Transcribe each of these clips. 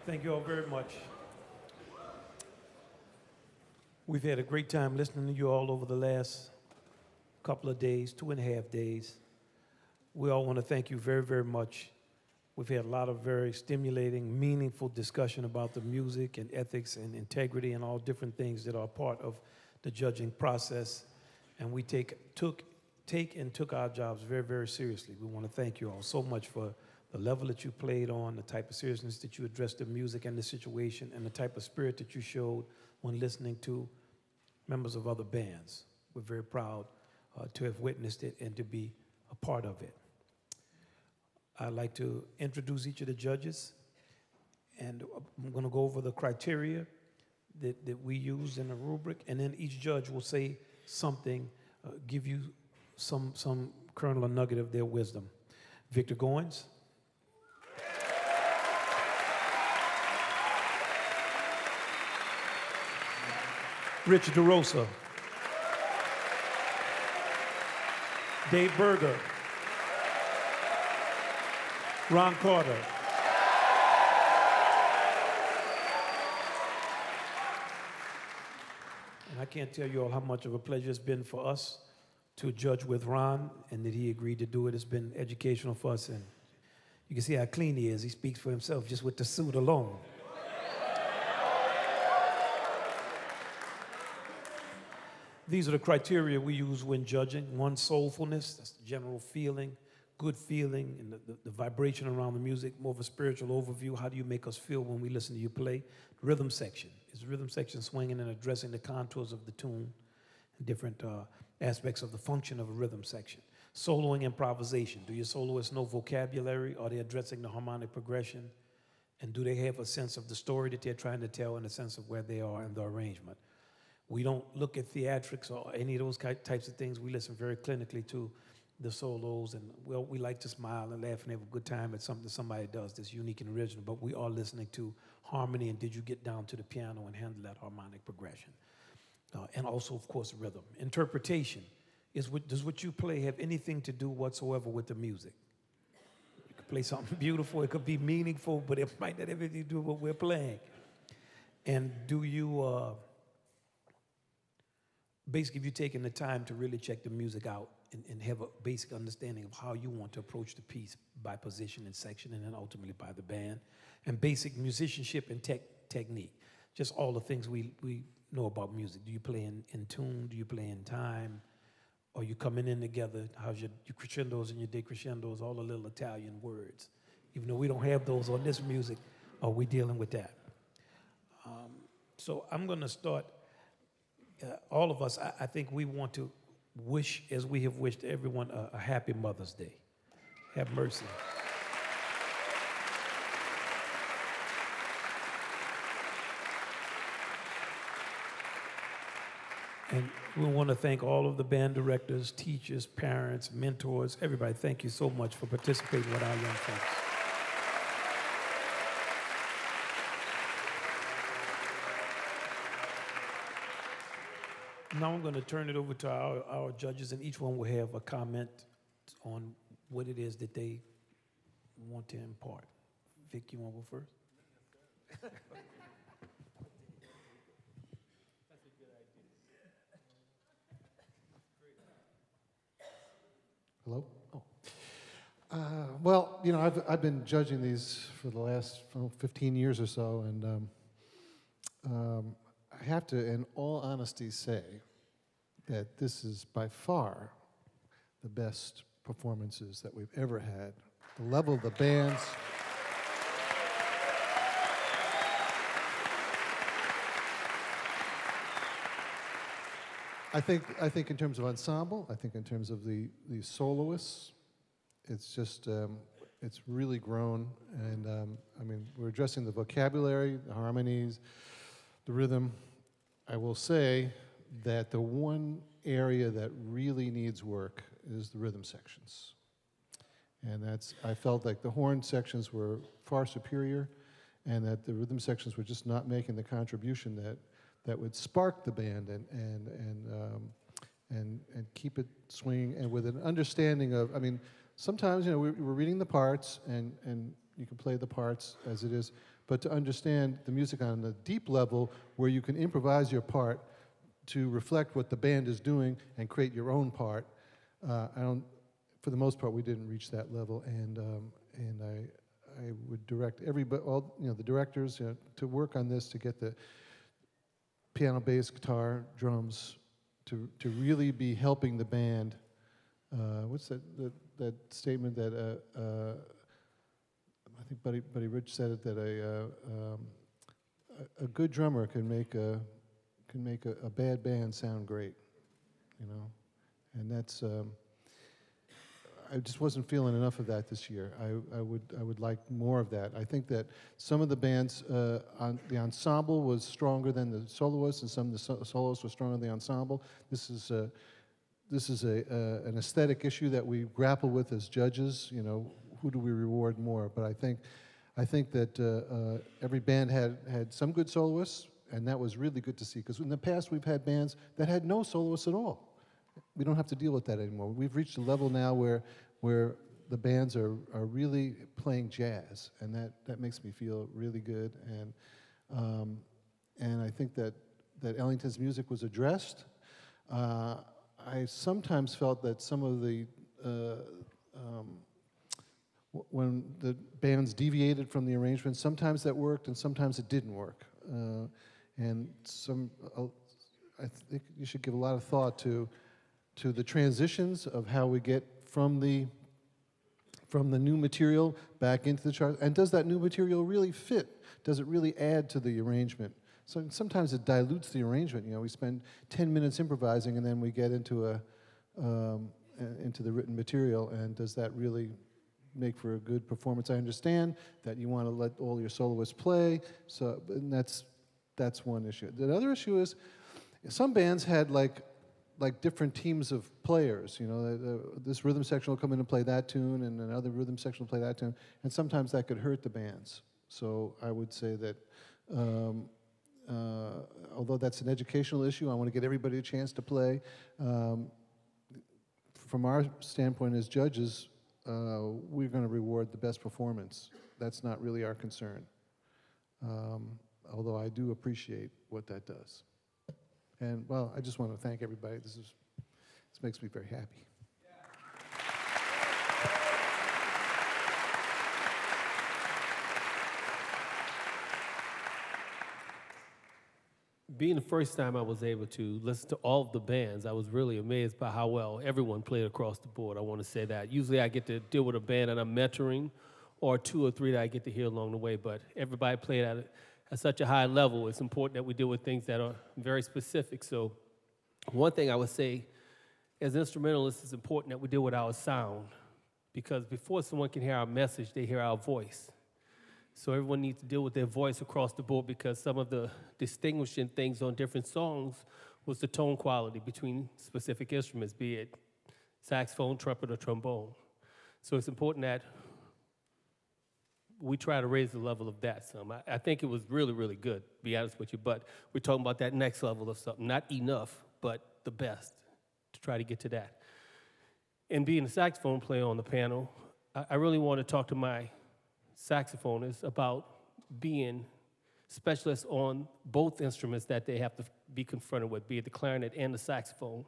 Thank you all very much. We've had a great time listening to you all over the last couple of days, 2.5 days. We all want to thank you very, very much. We've had a lot of very stimulating, meaningful discussion about the music and ethics and integrity and all different things that are part of the judging process. And we took our jobs very, very seriously. We want to thank you all so much for the level that you played on, the type of seriousness that you addressed the music and the situation, and the type of spirit that you showed when listening to members of other bands. We're very proud to have witnessed it and to be a part of it. I'd like to introduce each of the judges, and I'm going to go over the criteria that we use in the rubric, and then each judge will say something, give you some kernel or nugget of their wisdom. Victor Goins. Rich DeRosa. Dave Berger. Ron Carter. And I can't tell you all how much of a pleasure it's been for us to judge with Ron, and that he agreed to do it. It's been educational for us, and you can see how clean he is. He speaks for himself just with the suit alone. These are the criteria we use when judging. One, soulfulness, that's the general feeling, good feeling, and the vibration around the music, more of a spiritual overview. How do you make us feel when we listen to you play? Rhythm section. Is the rhythm section swinging and addressing the contours of the tune and different aspects of the function of a rhythm section? Soloing improvisation. Do your soloists know vocabulary? Are they addressing the harmonic progression? And do they have a sense of the story that they're trying to tell and a sense of where they are in the arrangement? We don't look at theatrics or any of those types of things. We listen very clinically to the solos, and we like to smile and laugh and have a good time at something somebody does that's unique and original, but we are listening to harmony, and did you get down to the piano and handle that harmonic progression? And also, of course, rhythm. Interpretation. Does what you play have anything to do whatsoever with the music? You could play something beautiful, it could be meaningful, but it might not have anything to do with what we're playing. And do you... Basically, if you're taking the time to really check the music out and have a basic understanding of how you want to approach the piece by position and section, and then ultimately by the band, and basic musicianship and technique, just all the things we know about music. Do you play in tune? Do you play in time? Are you coming in together? How's your crescendos and your decrescendos, all the little Italian words? Even though we don't have those on this music, are we dealing with that? So I'm going to start. All of us, I think we want to wish, as we have wished everyone, a happy Mother's Day. Have mercy. And we want to thank all of the band directors, teachers, parents, mentors, everybody. Thank you so much for participating with our young folks. Now I'm going to turn it over to our judges, and each one will have a comment on what it is that they want to impart. Vic, you want to go first? That's a good idea. Hello? Well, you know, I've been judging these for the last 15 years or so, and I have to, in all honesty, say that this is by far the best performances that we've ever had. The level of the bands. I think in terms of ensemble, I think in terms of the soloists, it's just, it's really grown. And I mean, we're addressing the vocabulary, the harmonies, the rhythm. I will say that the one area that really needs work is the rhythm sections. And I felt like the horn sections were far superior, and that the rhythm sections were just not making the contribution that would spark the band and keep it swinging, and with an understanding of, I mean, sometimes, you know, we're reading the parts, and you can play the parts as it is, but to understand the music on the deep level where you can improvise your part to reflect what the band is doing and create your own part. For the most part, we didn't reach that level, and I would direct the directors to work on this, to get the piano, bass, guitar, drums to really be helping the band. What's that statement that I think Buddy Rich said it, that a good drummer can make a bad band sound great, and that's. I just wasn't feeling enough of that this year. I would like more of that. I think that some of the bands, the ensemble was stronger than the soloists, and some of the soloists were stronger than the ensemble. This is an aesthetic issue that we grapple with as judges. Who do we reward more? But I think that every band had some good soloists, and that was really good to see. Because in the past we've had bands that had no soloists at all. We don't have to deal with that anymore. We've reached a level now where the bands are really playing jazz, and that makes me feel really good. And I think that Ellington's music was addressed. I sometimes felt that some of the when the bands deviated from the arrangement, sometimes that worked and sometimes it didn't work. And I think you should give a lot of thought to the transitions of how we get from the new material back into the chart, and does that new material really fit? Does it really add to the arrangement? So sometimes it dilutes the arrangement. We spend 10 minutes improvising, and then we get into the written material, and does that really make for a good performance? I understand that you want to let all your soloists play, and that's one issue. The other issue is some bands had like different teams of players. This rhythm section will come in and play that tune, and another rhythm section will play that tune, and sometimes that could hurt the bands. So I would say that although that's an educational issue, I want to get everybody a chance to play. From our standpoint as judges, we're going to reward the best performance. That's not really our concern, although I do appreciate what that does. And, well, I just want to thank everybody. This makes me very happy. Being the first time I was able to listen to all of the bands, I was really amazed by how well everyone played across the board. I want to say that. Usually I get to deal with a band that I'm mentoring, or 2 or 3 that I get to hear along the way, but everybody played at such a high level. It's important that we deal with things that are very specific. So one thing I would say, as instrumentalists, it's important that we deal with our sound, because before someone can hear our message, they hear our voice. So everyone needs to deal with their voice across the board, because some of the distinguishing things on different songs was the tone quality between specific instruments, be it saxophone, trumpet, or trombone. So it's important that we try to raise the level of that some. I think it was really, really good, to be honest with you, but we're talking about that next level of something. Not enough, but the best, to try to get to that. And being a saxophone player on the panel, I really want to talk to my saxophonists about being specialists on both instruments that they have to be confronted with, be it the clarinet and the saxophone.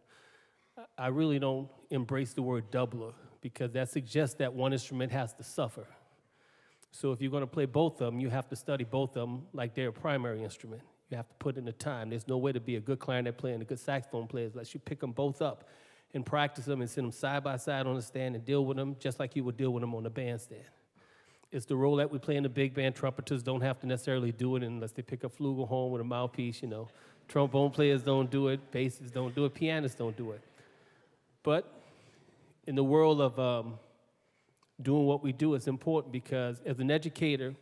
I really don't embrace the word doubler, because that suggests that one instrument has to suffer. So if you're going to play both of them, you have to study both of them like they're a primary instrument. You have to put in the time. There's no way to be a good clarinet player and a good saxophone player unless you pick them both up and practice them and send them side by side on the stand and deal with them just like you would deal with them on the bandstand. It's the role that we play in the big band. Trumpeters don't have to necessarily do it unless they pick up flugelhorn with a mouthpiece, Trombone players don't do it. Bassists don't do it. Pianists don't do it. But in the world of doing what we do, it's important, because as an educator,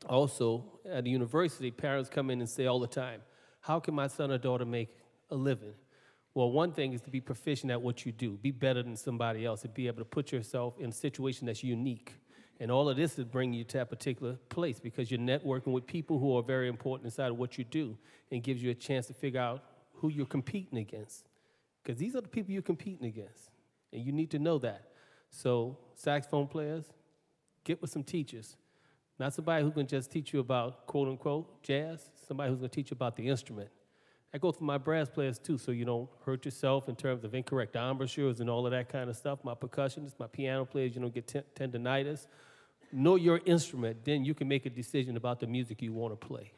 also at a university, parents come in and say all the time, how can my son or daughter make a living? Well, one thing is to be proficient at what you do, be better than somebody else, and be able to put yourself in a situation that's unique. And all of this is bringing you to that particular place, because you're networking with people who are very important inside of what you do, and gives you a chance to figure out who you're competing against. Because these are the people you're competing against, and you need to know that. So saxophone players, get with some teachers. Not somebody who can just teach you about quote unquote jazz, somebody who's going to teach you about the instrument. That goes for my brass players too, so you don't hurt yourself in terms of incorrect embouchures and all of that kind of stuff. My percussionists, my piano players, you don't get tendonitis. Know your instrument, then you can make a decision about the music you want to play.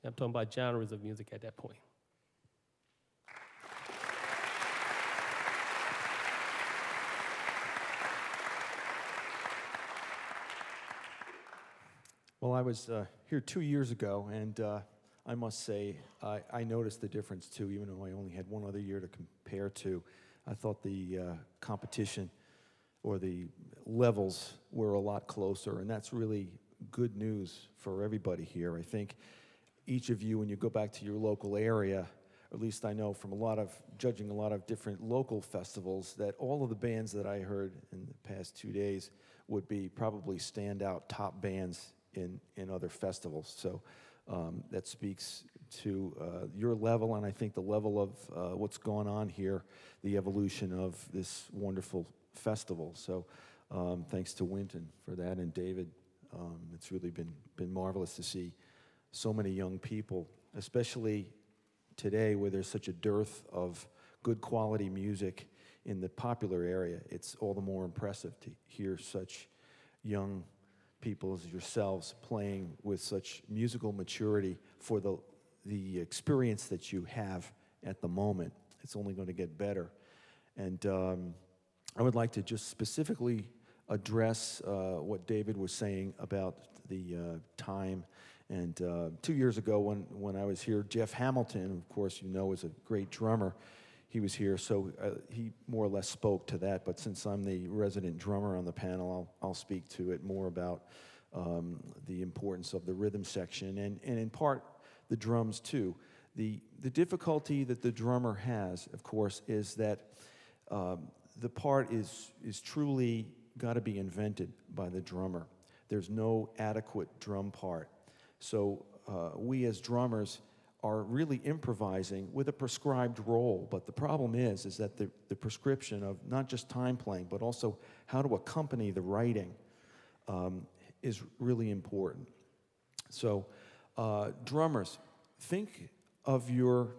I'm talking about genres of music at that point. Well, I was here 2 years ago, and I must say I noticed the difference too, even though I only had one other year to compare to. I thought the competition or the levels were a lot closer, and that's really good news for everybody here. I think each of you, when you go back to your local area, or at least I know from judging a lot of different local festivals, that all of the bands that I heard in the past 2 days would be probably standout top bands in other festivals. So that speaks to your level, and I think the level of what's going on here, the evolution of this wonderful festival. So thanks to Winton for that, and David. It's really been marvelous to see so many young people, especially today where there's such a dearth of good quality music in the popular area. It's all the more impressive to hear such young people as yourselves playing with such musical maturity for the experience that you have at the moment. It's only going to get better. And I would like to just specifically address what David was saying about the time. And 2 years ago when I was here, Jeff Hamilton, of course you know, is a great drummer. He was here, so he more or less spoke to that. But since I'm the resident drummer on the panel, I'll speak to it more about the importance of the rhythm section and in part the drums too. The difficulty that the drummer has, of course, is that the part is truly got to be invented by the drummer. There's no adequate drum part. So we as drummers are really improvising with a prescribed role. But the problem is that the prescription of not just time playing, but also how to accompany the writing is really important. So drummers, think of you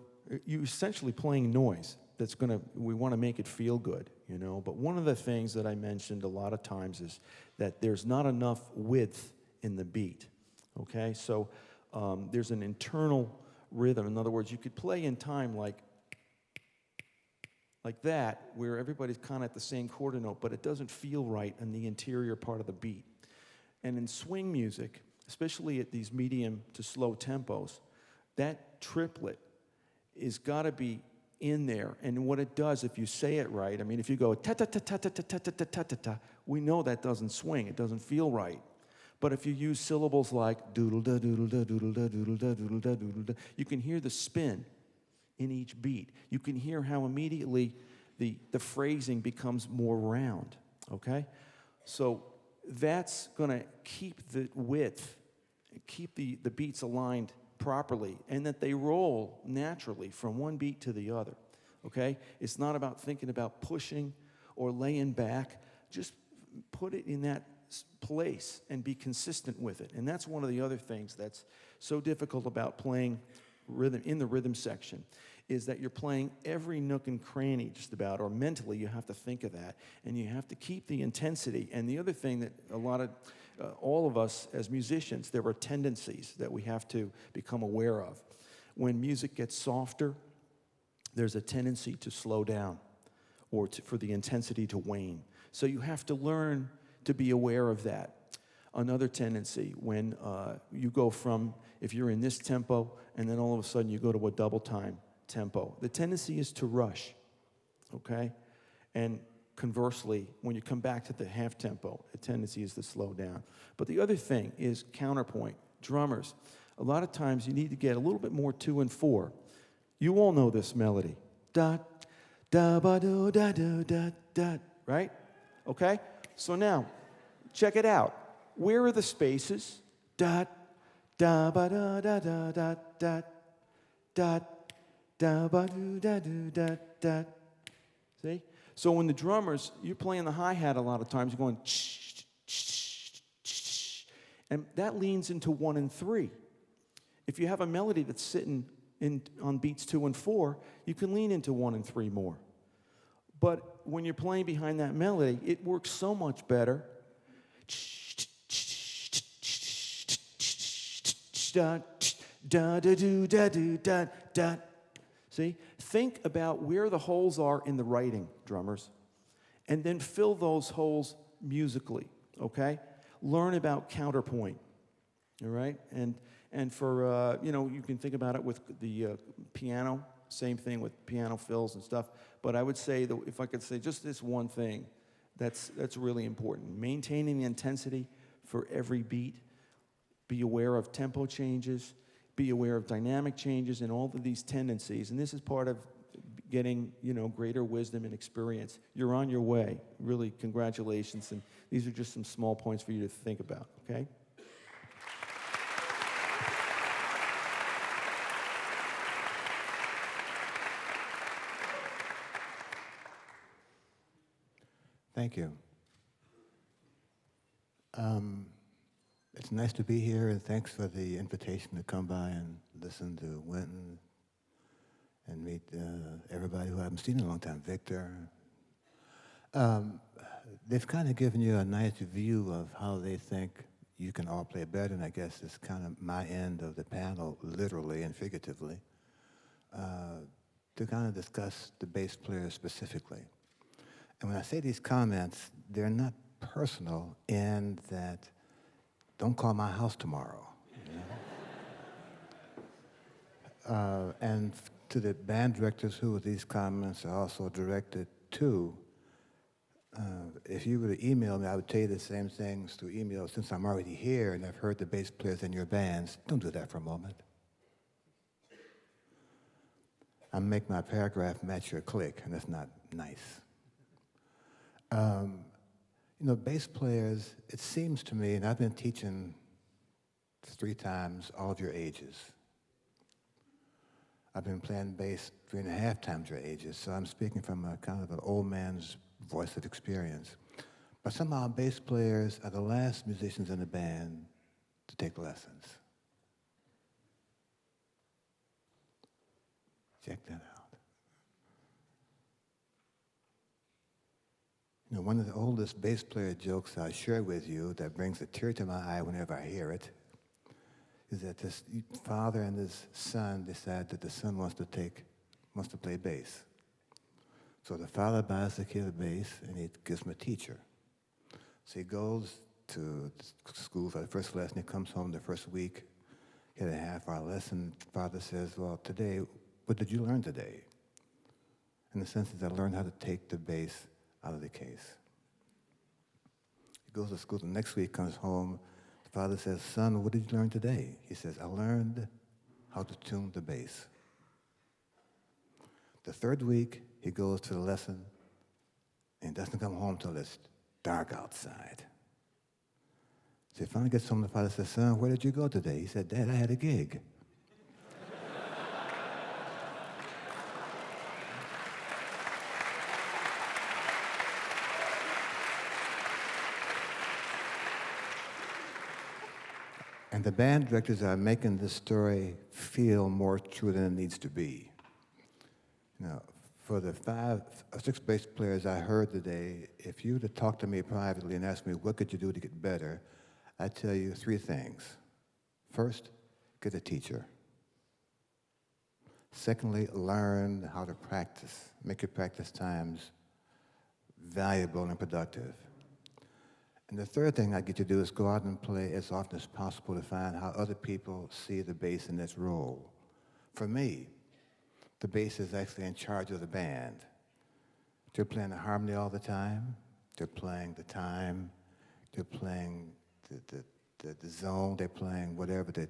essentially playing noise that's we want to make it feel good, you know. But one of the things that I mentioned a lot of times is that there's not enough width in the beat, okay? So there's an internal rhythm. In other words, you could play in time like that, where everybody's kind of at the same quarter note, but it doesn't feel right in the interior part of the beat. And in swing music, especially at these medium to slow tempos, that triplet is got to be in there. And what it does, if you say it right, I mean, if you go ta-ta-ta-ta-ta-ta-ta-ta-ta-ta-ta, we know that doesn't swing. It doesn't feel right. But if you use syllables like doodle-da, doodle-da, doodle-da, doodle-da, doodle-da, doodle-da, you can hear the spin in each beat. You can hear how immediately the phrasing becomes more round, okay? So that's going to keep the width, keep the beats aligned properly, and that they roll naturally from one beat to the other, okay? It's not about thinking about pushing or laying back. Just put it in that place and be consistent with it. And that's one of the other things that's so difficult about playing rhythm in the rhythm section, is that you're playing every nook and cranny just about, or mentally you have to think of that, and you have to keep the intensity. And the other thing that all of us as musicians, there are tendencies that we have to become aware of. When music gets softer, there's a tendency to slow down or for the intensity to wane. So you have to learn to be aware of that. Another tendency, when you go from, if you're in this tempo, and then all of a sudden you go to a double time tempo, the tendency is to rush, okay? And conversely, when you come back to the half tempo, the tendency is to slow down. But the other thing is counterpoint. Drummers, a lot of times you need to get a little bit more 2 and 4. You all know this melody. Da, da, ba, do, da, do, da, da, right? Okay? So now, check it out. Where are the spaces? Da, da, ba, da, da, da, da, da, da, da, ba, do, da, do, da, da. See? So when the drummers, you're playing the hi-hat a lot of times, you're going, And that leans into 1 and 3. If you have a melody that's sitting on beats 2 and 4, you can lean into 1 and 3 more. But when you're playing behind that melody, it works so much better. See? Think about where the holes are in the writing, drummers, and then fill those holes musically, okay? Learn about counterpoint, all right? And for, you can think about it with the piano, same thing with piano fills and stuff. But I would say that if I could say just this one thing, that's really important. Maintaining the intensity for every beat. Be aware of tempo changes. Be aware of dynamic changes and all of these tendencies. And this is part of getting, greater wisdom and experience. You're on your way. Really, congratulations. And these are just some small points for you to think about, okay? Thank you. It's nice to be here, and thanks for the invitation to come by and listen to Wynton and meet everybody who I haven't seen in a long time, Victor. They've kind of given you a nice view of how they think you can all play better, and I guess it's kind of my end of the panel, literally and figuratively, to kind of discuss the bass player specifically. And when I say these comments, they're not personal in that, don't call my house tomorrow. And to the band directors who these comments are also directed to, if you were to email me, I would tell you the same things through email. Since I'm already here and I've heard the bass players in your bands, don't do that for a moment. I make my paragraph match your click, and that's not nice. Bass players, it seems to me, and I've been teaching 3 times all of your ages. I've been playing bass 3.5 times your ages, so I'm speaking from a kind of an old man's voice of experience. But somehow bass players are the last musicians in the band to take lessons. Check that out. One of the oldest bass player jokes I share with you that brings a tear to my eye whenever I hear it is that this father and his son decide that the son wants to play bass. So the father buys the kid a bass and he gives him a teacher. So he goes to school for the first lesson. He comes home the first week, he had a half-hour lesson. Father says, well, today, what did you learn today? In the sense that I learned how to take the bass out of the case. He goes to school the next week, comes home. The father says, son, what did you learn today? He says, I learned how to tune the bass. The third week, he goes to the lesson and doesn't come home till it's dark outside. So he finally gets home, the father says, son, where did you go today? He said, Dad, I had a gig. And the band directors are making this story feel more true than it needs to be. For the 5 or 6 bass players I heard today, if you were to talk to me privately and ask me, what could you do to get better? I'd tell you 3 things. First, get a teacher. Secondly, learn how to practice. Make your practice times valuable and productive. And the third thing I get you to do is go out and play as often as possible to find how other people see the bass in its role. For me, the bass is actually in charge of the band. They're playing the harmony all the time. They're playing the time. They're playing the zone. They're playing whatever the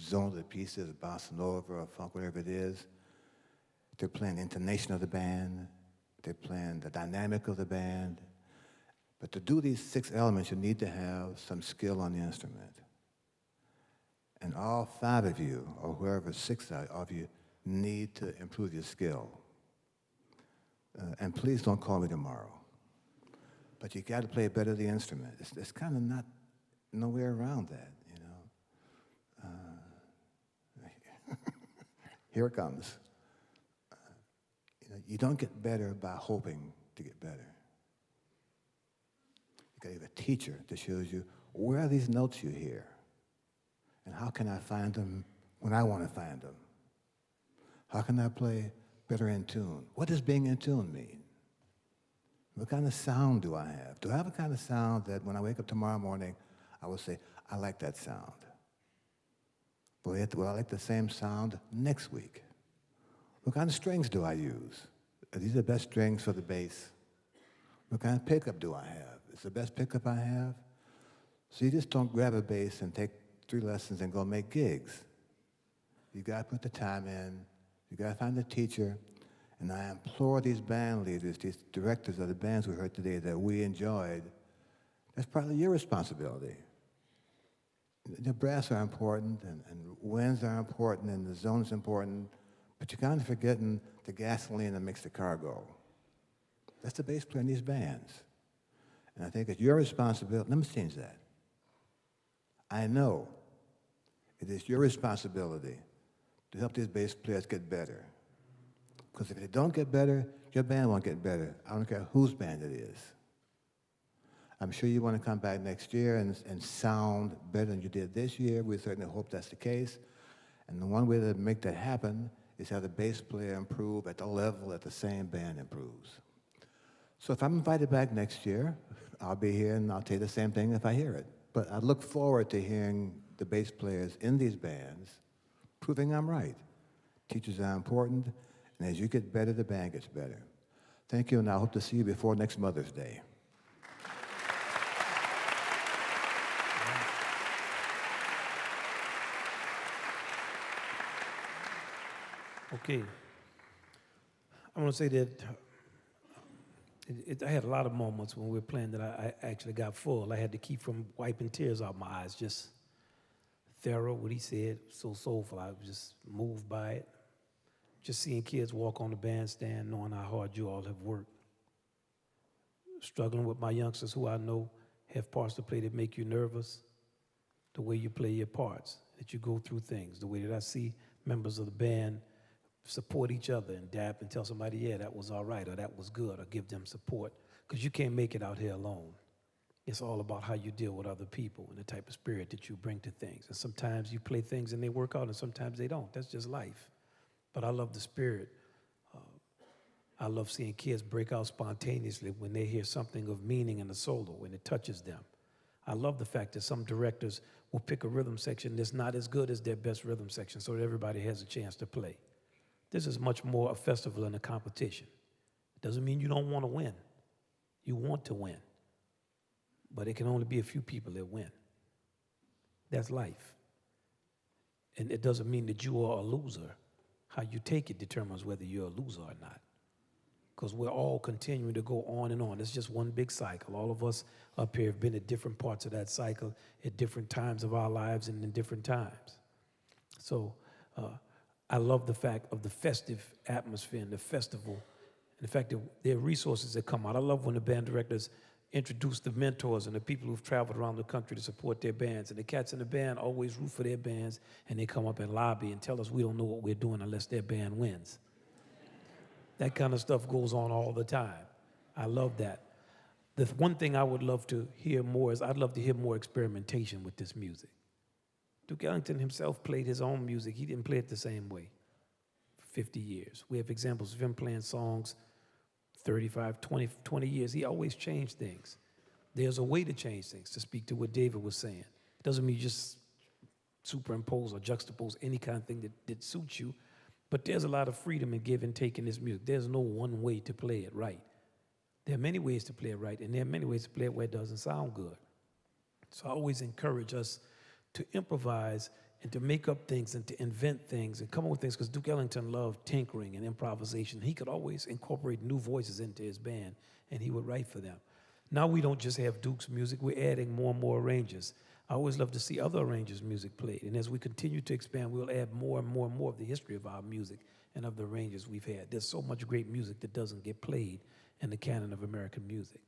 zone of the piece is, bossa nova or funk, whatever it is. They're playing the intonation of the band. They're playing the dynamic of the band. But to do these 6 elements, you need to have some skill on the instrument. And all 5 of you, or whoever 6 of you, need to improve your skill. And please don't call me tomorrow. But you got to play better the instrument. It's kind of not nowhere around that. Here it comes. You don't get better by hoping to get better. You got to have a teacher that shows you, where are these notes you hear? And how can I find them when I want to find them? How can I play better in tune? What does being in tune mean? What kind of sound do I have? Do I have a kind of sound that when I wake up tomorrow morning, I will say, I like that sound? Will I like the same sound next week? What kind of strings do I use? Are these the best strings for the bass? What kind of pickup do I have? Is the best pickup I have? So you just don't grab a bass and take 3 lessons and go make gigs. You got to put the time in. You got to find a teacher. And I implore these band leaders, these directors of the bands we heard today that we enjoyed, that's partly your responsibility. The brass are important, and winds are important, and the zone's important, but you're kind of forgetting the gasoline that makes the car go. That's the bass player in these bands. And I think it's your responsibility. Let me change that. I know it is your responsibility to help these bass players get better. Because if they don't get better, your band won't get better. I don't care whose band it is. I'm sure you want to come back next year and sound better than you did this year. We certainly hope that's the case. And the one way to make that happen is have the bass player improve at the level that the same band improves. So if I'm invited back next year, I'll be here and I'll tell you the same thing if I hear it. But I look forward to hearing the bass players in these bands proving I'm right. Teachers are important, and as you get better, the band gets better. Thank you, and I hope to see you before next Mother's Day. Okay. I want to say that I had a lot of moments when we were playing that I actually got full. I had to keep from wiping tears out my eyes. Just thorough, what he said, so soulful. I was just moved by it. Just seeing kids walk on the bandstand, knowing how hard you all have worked. Struggling with my youngsters who I know have parts to play that make you nervous. The way you play your parts, that you go through things. The way that I see members of the band support each other and dap and tell somebody, yeah, that was all right, or that was good, or give them support. Because you can't make it out here alone. It's all about how you deal with other people and the type of spirit that you bring to things. And sometimes you play things and they work out, and sometimes they don't. That's just life. But I love the spirit. I love seeing kids break out spontaneously when they hear something of meaning in the solo, when it touches them. I love the fact that some directors will pick a rhythm section that's not as good as their best rhythm section so that everybody has a chance to play. This is much more a festival than a competition. It doesn't mean you don't want to win. You want to win. But it can only be a few people that win. That's life. And it doesn't mean that you are a loser. How you take it determines whether you're a loser or not. Because we're all continuing to go on and on. It's just one big cycle. All of us up here have been at different parts of that cycle at different times of our lives and in different times. So I love the fact of the festive atmosphere and the festival and the fact that there are resources that come out. I love when the band directors introduce the mentors and the people who've traveled around the country to support their bands. And the cats in the band always root for their bands, and they come up and lobby and tell us we don't know what we're doing unless their band wins. That kind of stuff goes on all the time. I love that. The one thing I would love to hear more is I'd love to hear more experimentation with this music. Duke Ellington himself played his own music. He didn't play it the same way for 50 years. We have examples of him playing songs 35, 20 years. He always changed things. There's a way to change things, to speak to what David was saying. It doesn't mean you just superimpose or juxtapose any kind of thing that suits you, but there's a lot of freedom in give and take in this music. There's no one way to play it right. There are many ways to play it right, and there are many ways to play it where it doesn't sound good. So I always encourage us to improvise and to make up things and to invent things and come up with things, because Duke Ellington loved tinkering and improvisation. He could always incorporate new voices into his band, and he would write for them. Now we don't just have Duke's music, we're adding more and more arrangers. I always love to see other arrangers' music played, and as we continue to expand, we'll add more and more and more of the history of our music and of the arrangers we've had. There's so much great music that doesn't get played in the canon of American music.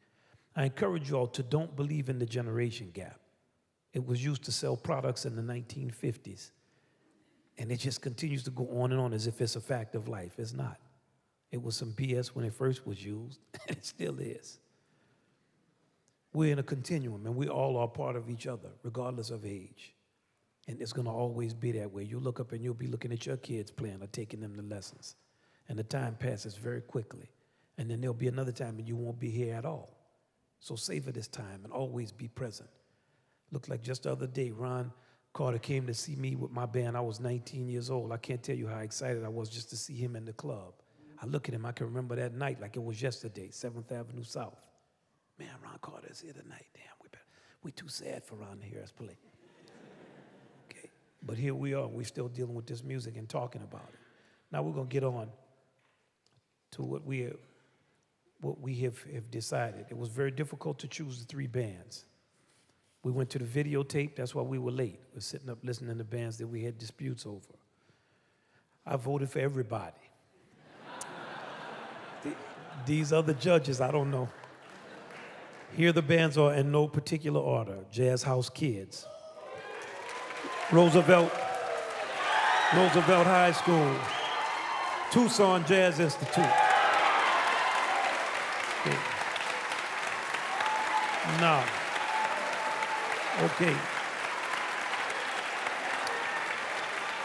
I encourage you all to don't believe in the generation gap. It was used to sell products in the 1950s. And it just continues to go on and on as if it's a fact of life. It's not. It was some BS when it first was used, and it still is. We're in a continuum, and we all are part of each other, regardless of age. And it's going to always be that way. You look up and you'll be looking at your kids playing or taking them to lessons. And the time passes very quickly. And then there'll be another time and you won't be here at all. So savor this time and always be present. Looked like just the other day, Ron Carter came to see me with my band. I was 19 years old. I can't tell you how excited I was just to see him in the club. I look at him, I can remember that night like it was yesterday, 7th Avenue South. Man, Ron Carter's here tonight. Damn, we too sad for Ron to hear us play. Okay, but here we are. We're still dealing with this music and talking about it. Now we're going to get on to what we have decided. It was very difficult to choose the 3 bands. We went to the videotape. That's why we were late. We're sitting up listening to bands that we had disputes over. I voted for everybody. These other judges, I don't know. Here the bands are in no particular order. Jazz House Kids. Roosevelt High School. Tucson Jazz Institute. Okay. Now, okay.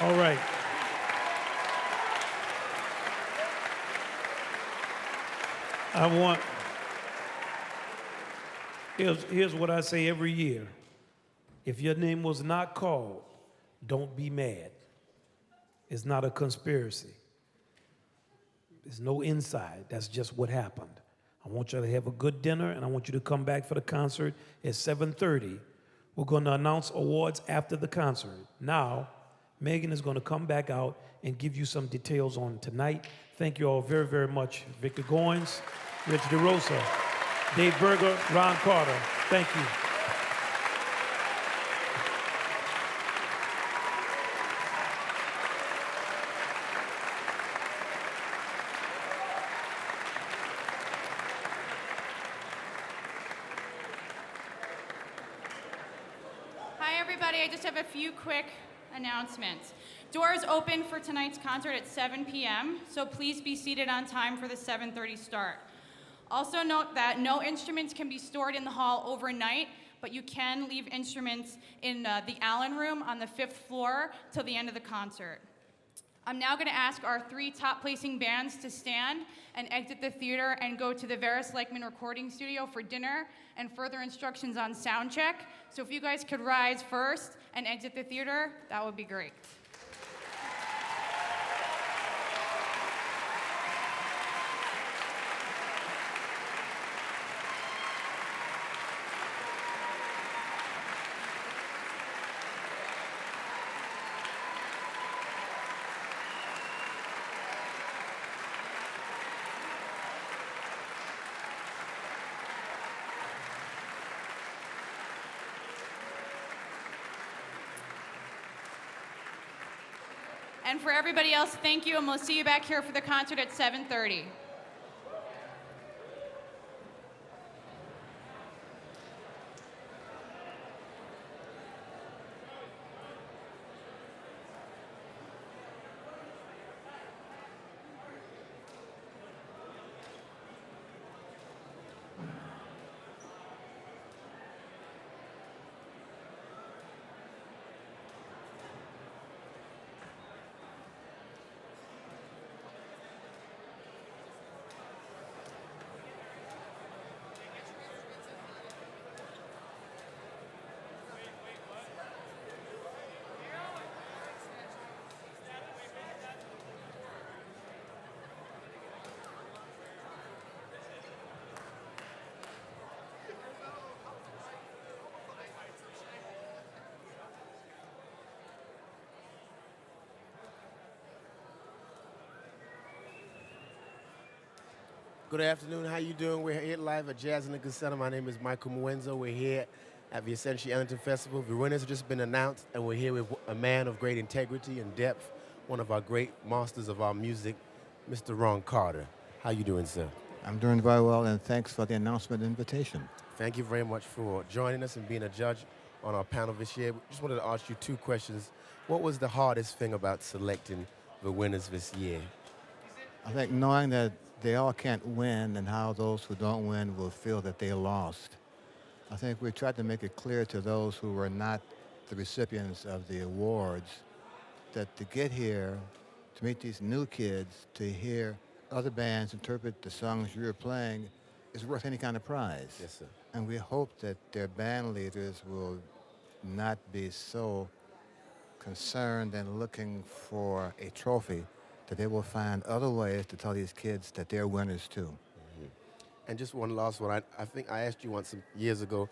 All right. Here's what I say every year. If your name was not called, don't be mad. It's not a conspiracy. There's no inside. That's just what happened. I want you to have a good dinner, and I want you to come back for the concert at 7:30. We're going to announce awards after the concert. Now, Megan is going to come back out and give you some details on tonight. Thank you all very, very much. Victor Goins, Rich DeRosa, Dave Berger, Ron Carter. Thank you. Hi, everybody. I just have a few quick announcements. Doors open for tonight's concert at 7 p.m., so please be seated on time for the 7:30 start. Also note that no instruments can be stored in the hall overnight, but you can leave instruments in the Allen room on the 5th floor till the end of the concert. I'm now going to ask our 3 top-placing bands to stand and exit the theater and go to the Veris Leichman recording studio for dinner and further instructions on sound check. So if you guys could rise first and exit the theater, that would be great. And for everybody else, thank you, and we'll see you back here for the concert at 7:30. Good afternoon. How you doing? We're here live at Jazz in the Center. My name is Michael Muenzo. We're here at the Essentially Ellington Festival. The winners have just been announced, and we're here with a man of great integrity and depth, one of our great masters of our music, Mr. Ron Carter. How you doing, sir? I'm doing very well, and thanks for the announcement invitation. Thank you very much for joining us and being a judge on our panel this year. Just wanted to ask you two questions. What was the hardest thing about selecting the winners this year? I think knowing that they all can't win and how those who don't win will feel that they lost. I think we tried to make it clear to those who were not the recipients of the awards that to get here, to meet these new kids, to hear other bands interpret the songs you're playing is worth any kind of prize. Yes, sir. And we hope that their band leaders will not be so concerned and looking for a trophy that they will find other ways to tell these kids that they're winners too. And just one last one. I think I asked you once some years ago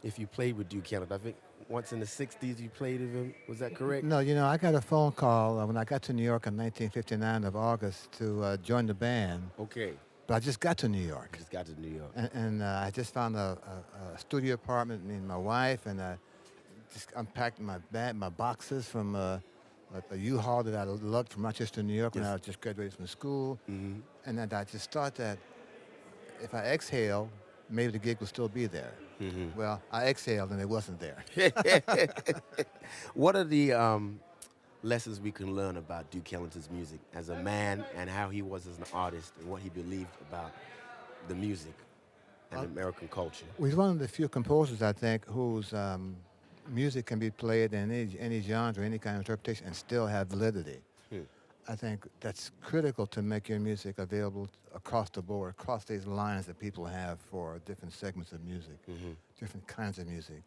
if you played with Duke Ellington. I think once in the 60s you played with him. Was that correct? No, you know, I got a phone call when I got to New York in 1959 of August to join the band. Okay. But I just got to New York. Just got to New York. And I just found a studio apartment, me and my wife, and I just unpacked my bag, my boxes from a U-Haul that I lugged from Rochester, New York when I just graduated from school. Mm-hmm. And then I just thought that if I exhale, maybe the gig will still be there. Mm-hmm. Well, I exhaled and it wasn't there. What are the lessons we can learn about Duke Ellington's music as a man and how he was as an artist and what he believed about the music and American culture? He's one of the few composers, I think, whose music can be played in any genre, any kind of interpretation, and still have validity. I think that's critical to make your music available across the board, across these lines that people have for different segments of music, different kinds of music.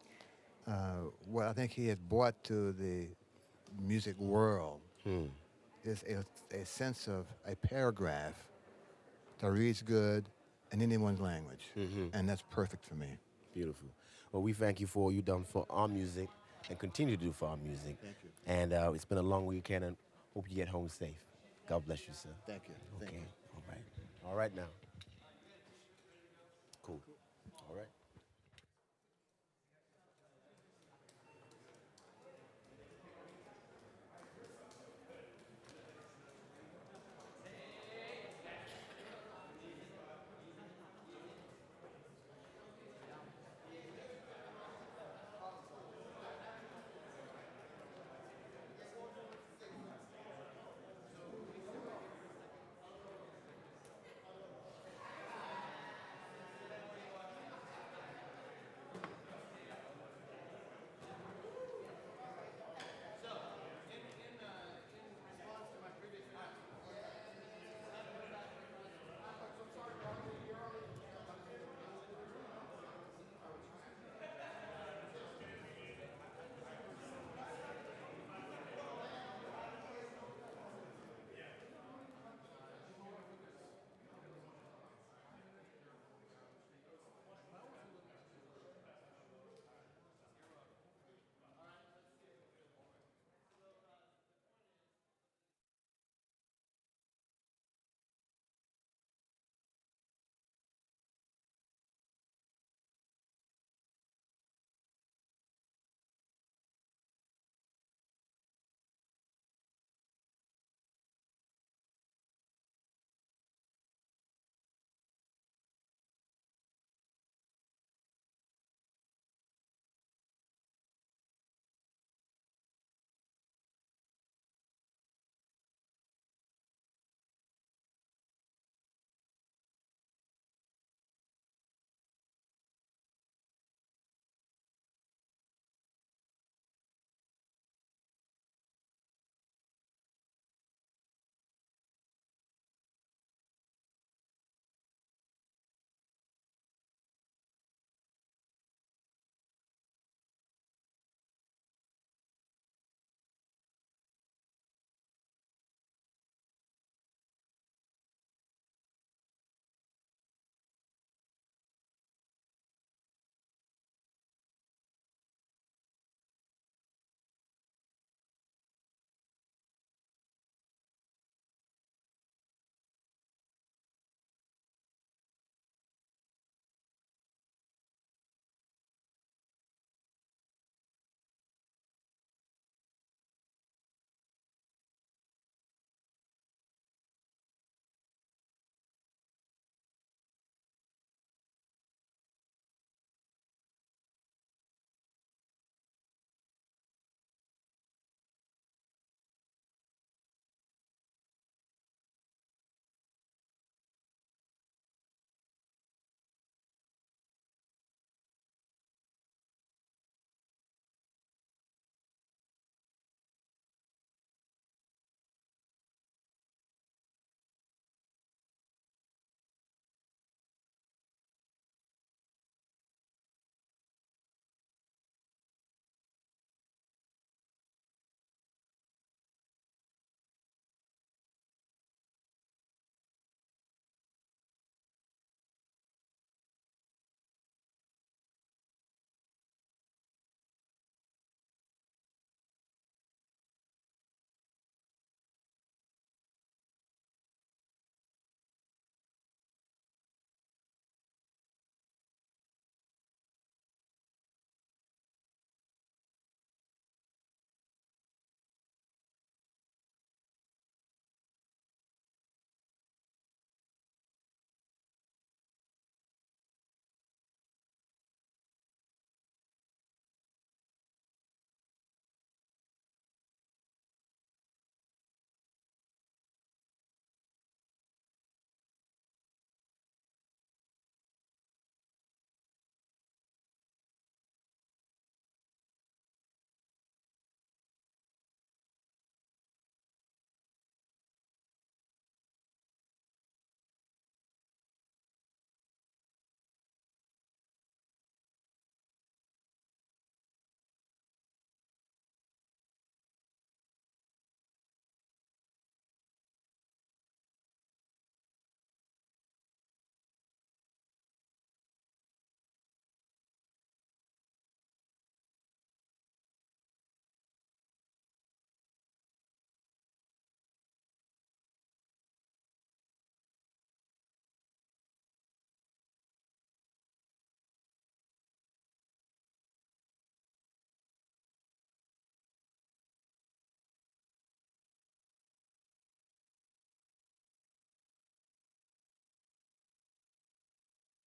What I think he has brought to the music world is a sense of a paragraph that reads good in anyone's language, and that's perfect for me. Beautiful. Well, we thank you for all you've done for our music and continue to do for our music. Thank you. And it's been a long weekend, and hope you get home safe. God bless you, sir. Thank you. Okay. Thank you. All right. All right now. Cool.